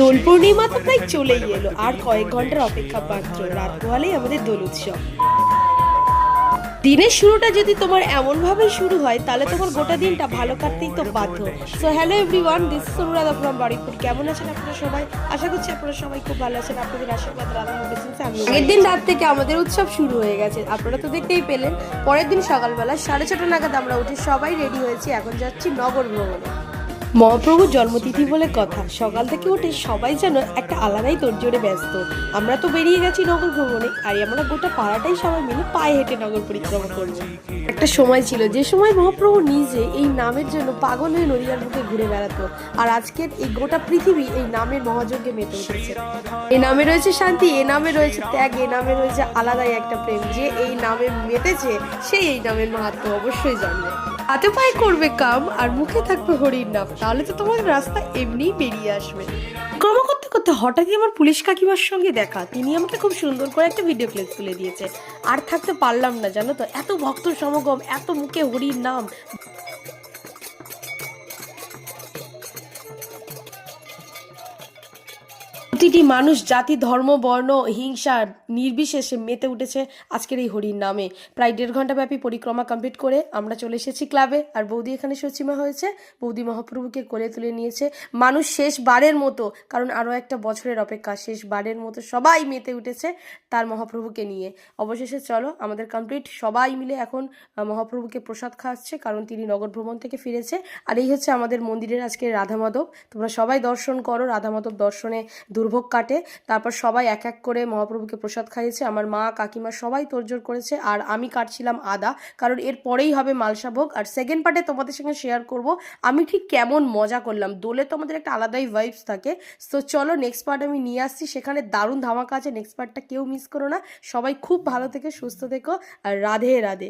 দোল পূর্ণিমা তো প্রায় চলেই এলো, আর কয়েক ঘন্টার অপেক্ষা মাত্র। রাত পোহালেই আমাদের দোল উৎসব। দিনের শুরুটা যদি তোমার এমন ভাবে শুরু হয় তাহলে তোমার গোটা দিনটা ভালো কাটতেই তো বাধ্য। So hello everyone, this is Anuradha from Baruipur. কেমন আছেন আপনারা সবাই? আশা করছি আপনারা সবাই খুব ভালো আছেন। আপনাদের আশীর্বাদ রাধা মেডিসিনসে আমি আগের দিন রাত থেকে আমাদের উৎসব শুরু হয়ে গেছে, আপনারা তো দেখতেই পেলেন। পরের দিন সকালবেলা 6:30 নাগাদ আমরা উঠে সবাই রেডি হয়েছি, এখন যাচ্ছি নগর ভ্রমণে। মহাপ্রভুর জন্মতিথি বলে কথা, সকাল থেকে উঠে সবাই যেন একটা আলাদাই তোড়জোড়ে ব্যস্ত। আমরা তো বেরিয়ে গেছি নগর ভ্রমণে, আর আমরা গোটা পাড়াটাই সবাই মিলে পায়ে হেঁটে নগর পরিক্রমা করব। একটা সময় ছিল যে সময় মহাপ্রভু নিজে এই নামের জন্য পাগল হয়ে নদীয়ার বুকে ঘুরে বেড়াতো, আর আজকের এই গোটা পৃথিবী এই নামের মহাযজ্ঞে মেতে উঠেছে। এই নামে রয়েছে শান্তি, এ নামে রয়েছে ত্যাগ, এ নামে রয়েছে আলাদাই একটা প্রেম। যে এই নামে মেতেছে সেই এই নামের মাহাত্ম্য অবশ্যই জানবে। হাতে পায়ে করবে কাম আর মুখে থাকবে হরির নাম, তাহলে তো তোমাদের রাস্তা এমনিই বেরিয়ে আসবে। ক্রম করতে করতে হঠাৎই আমার পুলিশ কাকিমার সঙ্গে দেখা। তিনি আমাকে খুব সুন্দর করে একটা ভিডিও ক্লিপ তুলে দিয়েছে, আর থাকতে পারলাম না জানো তো। এত ভক্ত সমাগম, এত মুখে হরির নাম। প্রতিটি মানুষ, জাতি, ধর্ম, বর্ণ, হিংসা নির্বিশেষে মেতে উঠেছে আজকের এই হরির নামে। প্রায় 1.5 ঘন্টা ব্যাপী পরিক্রমা কমপ্লিট করে আমরা চলে এসেছি ক্লাবে, আর বৌদি এখানে সচিমা হয়েছে। বৌদি মহাপ্রভুকে কোলে তুলে নিয়েছে। মানুষ শেষবারের মতো, কারণ আরও একটা বছরের অপেক্ষা, শেষবারের মতো সবাই মেতে উঠেছে তার মহাপ্রভুকে নিয়ে। অবশেষে চলো আমাদের কমপ্লিট, সবাই মিলে এখন মহাপ্রভুকে প্রসাদ খাওয়াচ্ছে, কারণ তিনি নগর ভ্রমণ থেকে ফিরেছে। আর এই হচ্ছে আমাদের মন্দিরের আজকে রাধা মাধব। তোমরা সবাই দর্শন করো, রাধা মাধব দর্শনে দুর্ভোগ কাটে। তারপর সবাই এক এক করে মহাপ্রভুকে প্রসাদ খাইয়েছে। আমার মা, কাকিমা সবাই তোড়জোড় করেছে, আর আমি কাটছিলাম আদা, কারণ এর পরেই হবে মালসা ভোগ। আর সেকেন্ড পার্টে তোমাদের সঙ্গে শেয়ার করব আমি ঠিক কেমন মজা করলাম। দোলে তো আমাদের একটা আলাদাই ভাইবস থাকে। তো চলো নেক্সট পার্ট আমি নিয়ে আসছি, সেখানে দারুণ ধামাকা আছে। নেক্সট পার্টটা কেউ মিস করো না। সবাই খুব ভালো থেকে সুস্থ থেকো, আর রাধে রাধে।